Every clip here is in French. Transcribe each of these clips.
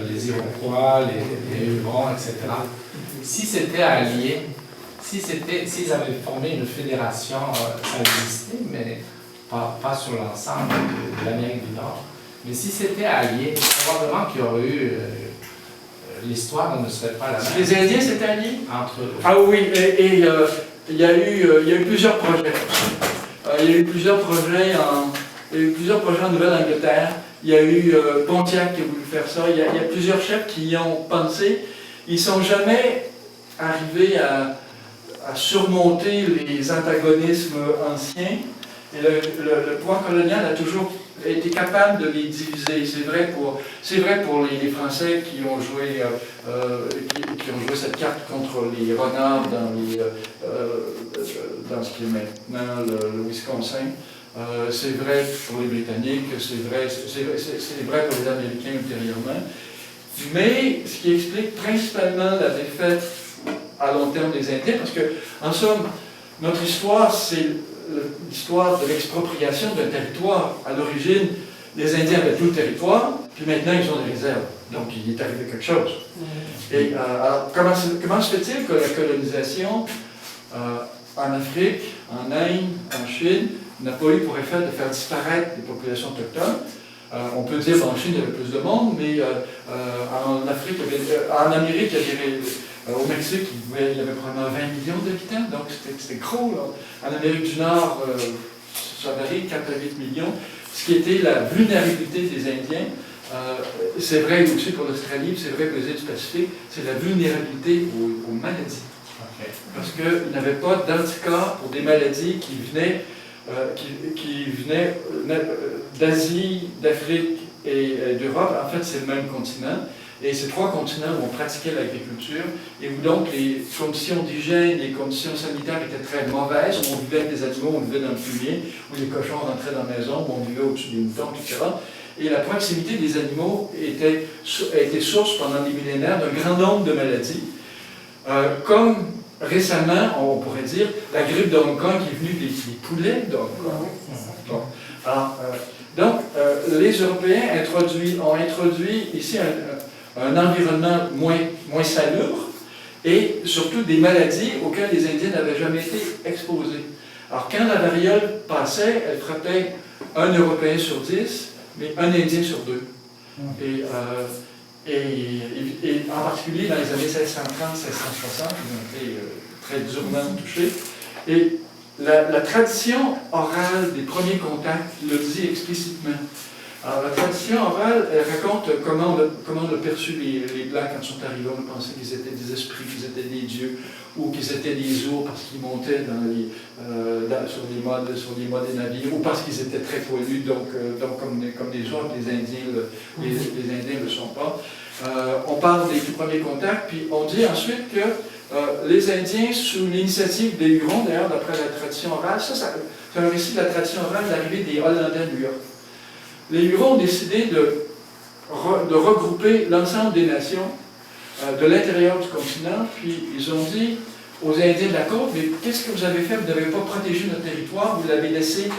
les Iroquois, les Hurons, etc. Si c'était allié, s'ils avaient formé une fédération, ça existait, mais pas sur l'ensemble de l'Amérique du Nord. Mais si c'était allié, probablement qu'il y aurait eu... l'histoire ne serait pas la même. Les Indiens s'étaient alliés? Entre eux. Ah oui, et il y a eu plusieurs projets. Il y a eu plusieurs projets en Nouvelle-Angleterre. Il y a eu Pontiac qui a voulu faire ça. Il y a plusieurs chefs qui y ont pensé. Ils ne sont jamais arrivés à surmonter les antagonismes anciens. Et le pouvoir colonial a toujours été capable de les diviser. C'est vrai pour les Français qui ont joué cette carte contre les renards dans ce qui est maintenant le Wisconsin. C'est vrai pour les Britanniques, c'est vrai pour les Américains ultérieurement. Mais ce qui explique principalement la défaite à long terme des Indiens, parce que, en somme, notre histoire, c'est l'histoire de l'expropriation d'un territoire. À l'origine, les Indiens avaient tout le territoire, puis maintenant ils ont des réserves. Donc il est arrivé quelque chose. Et alors, comment se fait-il que la colonisation en Afrique, en Inde, en Chine, n'a pas eu pour effet de faire disparaître les populations autochtones? On peut dire qu'en Chine, il y avait plus de monde, mais en Afrique, en Amérique, au Mexique, il y avait probablement 20 millions d'habitants, donc c'était gros. Là. En Amérique du Nord, ça varie, 4 à 8 millions. Ce qui était la vulnérabilité des Indiens, c'est vrai aussi pour l'Australie, c'est vrai pour les îles du Pacifique, c'est la vulnérabilité aux maladies. Okay. Parce qu'ils n'avaient pas d'anticorps pour des maladies qui venaient d'Asie, d'Afrique et d'Europe. En fait, c'est le même continent. Et ces trois continents où on pratiquait l'agriculture et où donc les conditions d'hygiène, les conditions sanitaires étaient très mauvaises, où on vivait avec des animaux, on vivait dans le fumier, où les cochons rentraient dans la maison, où on vivait au-dessus des moutons, etc. Et la proximité des animaux a été source pendant des millénaires d'un grand nombre de maladies. Comme récemment, on pourrait dire, la grippe de Hong Kong qui est venue des poulets de Hong Kong. Bon. Alors, donc, les Européens ont introduit ici un environnement moins salubre et surtout des maladies auxquelles les Indiens n'avaient jamais été exposés. Alors, quand la variole passait, elle frappait un Européen sur 10, mais un Indien sur 2. Et en particulier dans les années 1630-1660, ils ont été très durement touchés. Et la tradition orale des premiers contacts le dit explicitement. Alors, la tradition orale, elle raconte comment on a perçu les Blancs quand ils sont arrivés. On pensait qu'ils étaient des esprits, qu'ils étaient des dieux, ou qu'ils étaient des ours parce qu'ils montaient sur les mâts des navires, ou parce qu'ils étaient très poilus, donc comme des ours, les Indiens ne le sont pas. On parle des tout premiers contacts, puis on dit ensuite que les Indiens, sous l'initiative des Hurons, d'ailleurs, d'après la tradition orale, c'est un récit de la tradition orale de l'arrivée des Hollandais à New York. Les Hurons ont décidé de regrouper l'ensemble des nations de l'intérieur du continent, puis ils ont dit aux Indiens de la côte, mais qu'est-ce que vous avez fait? Vous n'avez pas protégé notre territoire, vous avez laissé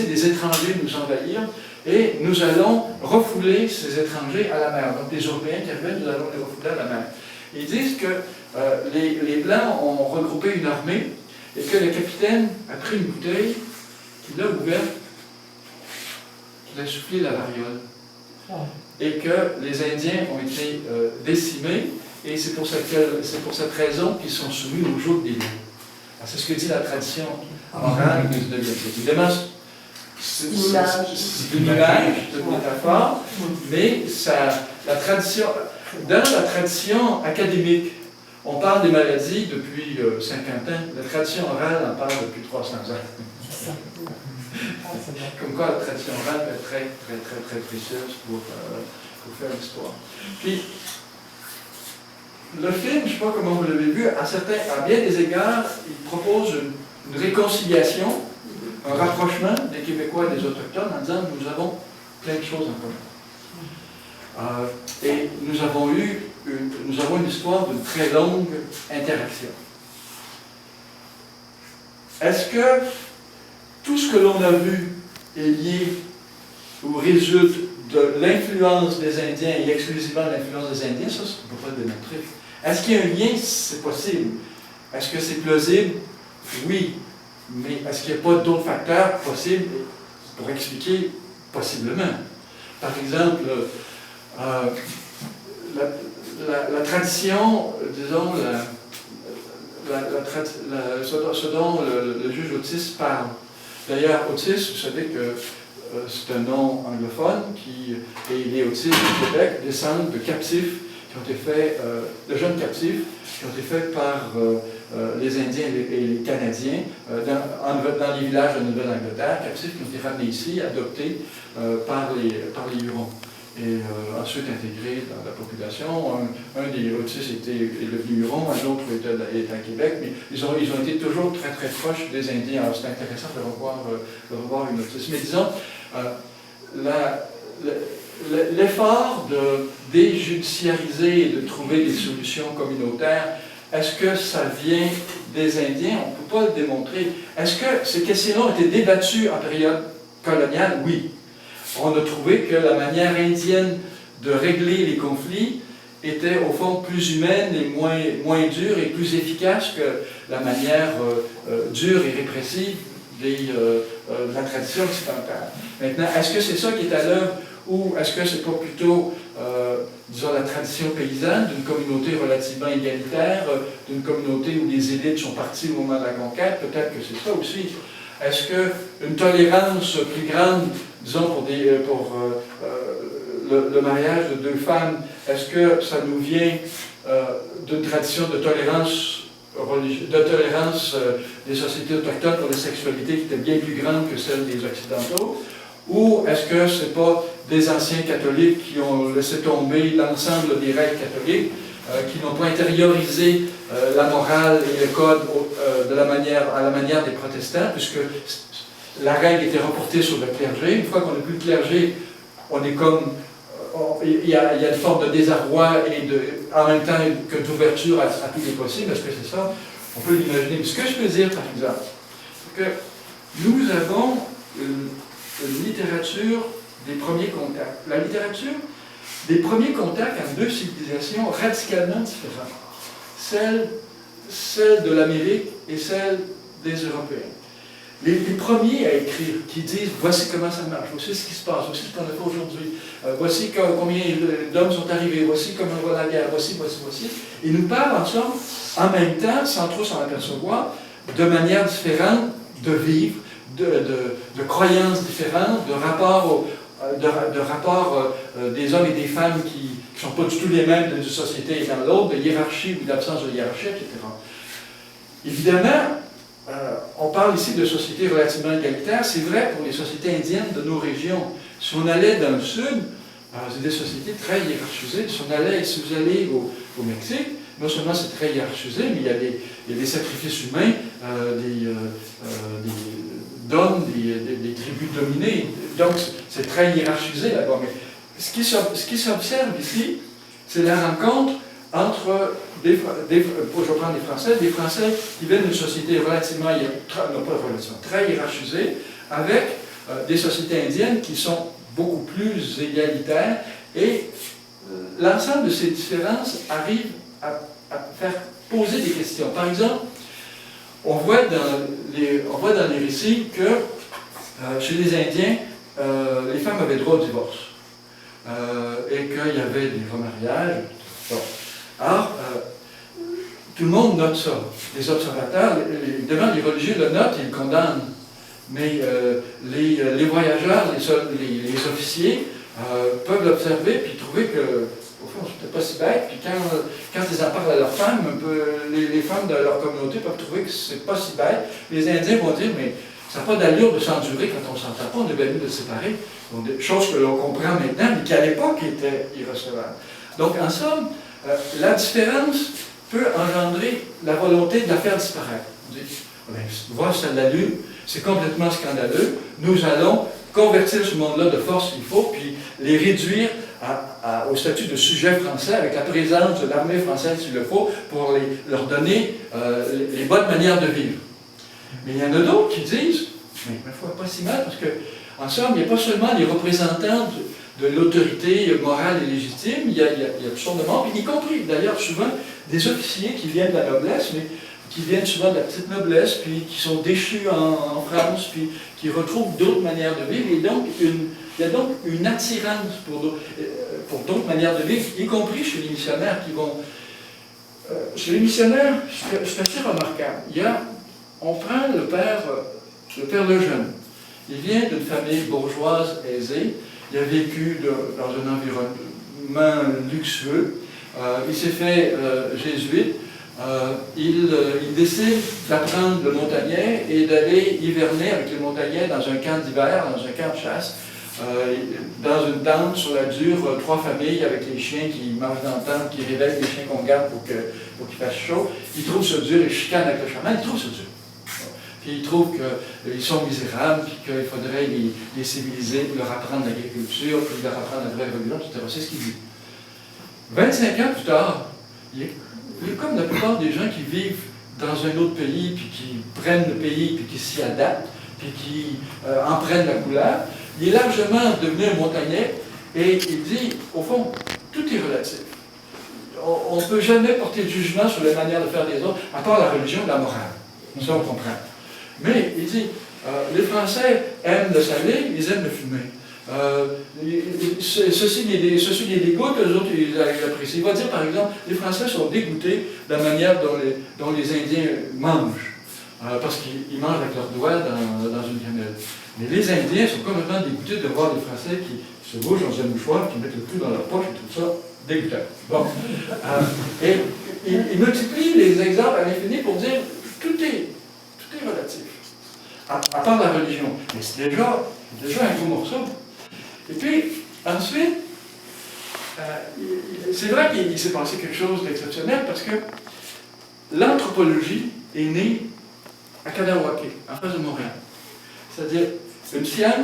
des étrangers nous envahir, et nous allons refouler ces étrangers à la mer. Donc les Européens qui arrivaient, nous allons les refouler à la mer. Ils disent que les Blancs ont regroupé une armée, et que le capitaine a pris une bouteille, qu'il l'a ouverte, qu'il a soufflé la variole. Et que les Indiens ont été décimés, et c'est pour cette raison qu'ils sont soumis au joug des loups. C'est ce que dit la tradition orale du 19e siècle. Évidemment, c'est une image, c'est une métaphore, mais dans la tradition académique, on parle des maladies depuis 50 ans, la tradition orale en parle depuis 300 ans. Comme quoi la tradition orale est très, très, très, très précieuse pour faire l'histoire. Puis, le film, je ne sais pas comment vous l'avez vu, à bien des égards, il propose une réconciliation, un rapprochement des Québécois et des Autochtones en disant nous avons plein de choses en commun. Et nous avons une histoire de très longue interaction. Est-ce que tout ce que l'on a vu est lié ou résulte de l'influence des Indiens et exclusivement l'influence des Indiens, ça, on ne peut pas le démontrer. Est-ce qu'il y a un lien? C'est possible. Est-ce que c'est plausible? Oui. Mais est-ce qu'il n'y a pas d'autres facteurs possibles pour expliquer? Possiblement. Par exemple, la tradition, disons, ce dont le juge Otis parle. D'ailleurs, Otis, vous savez que c'est un nom anglophone, et les Otis du Québec descendent de captifs qui ont été faits, de jeunes captifs qui ont été faits par les Indiens et les Canadiens dans les villages de Nouvelle-Angleterre, captifs qui ont été ramenés ici, adoptés par les Hurons et ensuite intégrés dans la population. Un des Otis est devenu Huron, un autre est à Québec, mais ils ont été toujours très très proches des Indiens. Alors c'est intéressant de revoir une Otis. Mais disons, l'effort de déjudiciariser et de trouver des solutions communautaires, est-ce que ça vient des Indiens? On ne peut pas le démontrer. Est-ce que ces questions ont été débattues en période coloniale? Oui. On a trouvé que la manière indienne de régler les conflits était au fond plus humaine et moins dure et plus efficace que la manière dure et répressive de la tradition occidentale. Maintenant, est-ce que c'est ça qui est à l'œuvre ou est-ce que c'est pas plutôt, disons, la tradition paysanne d'une communauté relativement égalitaire, d'une communauté où les élites sont parties au moment de la conquête? Peut-être que c'est ça aussi. Est-ce qu'une tolérance plus grande, disons, pour le mariage de deux femmes, est-ce que ça nous vient d'une tradition de tolérance des sociétés autochtones pour la sexualité qui était bien plus grande que celle des Occidentaux? Ou est-ce que ce n'est pas des anciens catholiques qui ont laissé tomber l'ensemble des règles catholiques, qui n'ont pas intériorisé la morale et le code à la manière des protestants, puisque la règle était reportée sur le clergé. Une fois qu'on n'a plus de clergé, on est comme... Il y a une forme de désarroi et en même temps que d'ouverture à tous les possibles. Est-ce que c'est ça? On peut l'imaginer. Mais ce que je peux dire, par exemple, c'est que nous avons une littérature des premiers contacts. La littérature des premiers contacts entre deux civilisations radicalement différentes. Celle de l'Amérique et celle des Européens. Les premiers à écrire, qui disent voici comment ça marche, voici ce qui se passe, voici ce qu'on a fait aujourd'hui, voici combien d'hommes sont arrivés, voici comment on va la guerre, voici. Ils nous parlent ensemble en même temps, sans trop s'en apercevoir, de manières différentes de vivre, de croyances différentes, de rapports des hommes et des femmes qui ne sont pas du tout les mêmes d'une société et dans l'autre, de hiérarchie ou d'absence de hiérarchie, etc. Évidemment, on parle ici de sociétés relativement égalitaires. C'est vrai pour les sociétés indiennes de nos régions. Si on allait dans le sud, c'est des sociétés très hiérarchisées. Si vous allez au Mexique, non seulement c'est très hiérarchisé, mais il y a des sacrifices humains, d'hommes, des tribus dominées. Donc c'est très hiérarchisé là-bas. Mais ce qui s'observe ici, c'est la rencontre entre je vais prendre des Français qui viennent d'une société très hiérarchisée, avec des sociétés indiennes qui sont beaucoup plus égalitaires, et l'ensemble de ces différences arrive à faire poser des questions. Par exemple, on voit dans les récits que chez les Indiens, les femmes avaient droit au divorce, et qu'il y avait des remariages. Bon. Alors, tout le monde note ça. Les observateurs, évidemment, les religieux le notent et le condamnent. Mais les voyageurs, les officiers, peuvent l'observer puis trouver que, au fond, c'était pas si bête. Puis quand ils en parlent à leurs femmes, les femmes de leur communauté peuvent trouver que c'est pas si bête. Les Indiens vont dire, mais ça n'a pas d'allure de s'endurer quand on ne s'entend pas, on est bien mieux de se séparer. Donc, des choses que l'on comprend maintenant, mais qui à l'époque étaient irrecevables. Donc, en somme, la différence peut engendrer la volonté de la faire disparaître. On dit, voir ça de la Lune, c'est complètement scandaleux. Nous allons convertir ce monde-là de force qu'il faut, puis les réduire au statut de sujet français, avec la présence de l'armée française s'il le faut, pour leur donner les bonnes manières de vivre. Mais il y en a d'autres qui disent, mais il ne faut pas si mal, parce que, en somme, il n'y a pas seulement les représentants de l'autorité morale et légitime, il y a toutes sortes de membres, y compris d'ailleurs souvent des officiers qui viennent de la noblesse, mais qui viennent souvent de la petite noblesse, puis qui sont déchus en France, puis qui retrouvent d'autres manières de vivre, et donc il y a donc une attirance pour d'autres manières de vivre, y compris chez les missionnaires qui vont... chez les missionnaires, c'est assez remarquable. On prend le père Lejeune. Il vient d'une famille bourgeoise aisée, il a vécu dans un environnement luxueux, il s'est fait jésuite. Il décide d'apprendre le montagnais et d'aller hiverner avec les montagnais dans un camp d'hiver, dans un camp de chasse, dans une tente sur la dure, 3 familles avec les chiens qui mangent dans la tente, qui réveillent les chiens qu'on garde pour qu'il fasse chaud. Il trouve ça dur, il chicane avec le chaman, il trouve ça dur. Puis il trouve qu'ils sont misérables, puis qu'il faudrait les civiliser, puis leur apprendre l'agriculture, puis leur apprendre la vraie religion, etc. C'est ce qu'il dit. 25 ans plus tard, il est comme la plupart des gens qui vivent dans un autre pays, puis qui prennent le pays, puis qui s'y adaptent, puis qui en prennent la couleur. Il est largement devenu un montagnais, et il dit, au fond, tout est relatif. On ne peut jamais porter de jugement sur la manière de faire des autres, à part la religion et la morale. Ça, on comprend. Mais il dit, les Français aiment le salé, ils aiment le fumé. Ceci les dégoûte, eux autres ils apprécient. Il va dire par exemple, les Français sont dégoûtés de la manière dont les Indiens mangent, parce qu'ils mangent avec leurs doigts dans une gamelle. Mais les Indiens sont complètement dégoûtés de voir les Français qui se bougent dans un mouchoir, qui mettent le cul dans leur poche et tout ça, dégoûtant. Bon. Et il multiplie les exemples à l'infini pour dire tout est relatif, à part la religion. Mais c'est déjà un gros morceau. Et puis, ensuite, c'est vrai qu'il s'est passé quelque chose d'exceptionnel parce que l'anthropologie est née à Kanawake, en face de Montréal. C'est-à-dire une science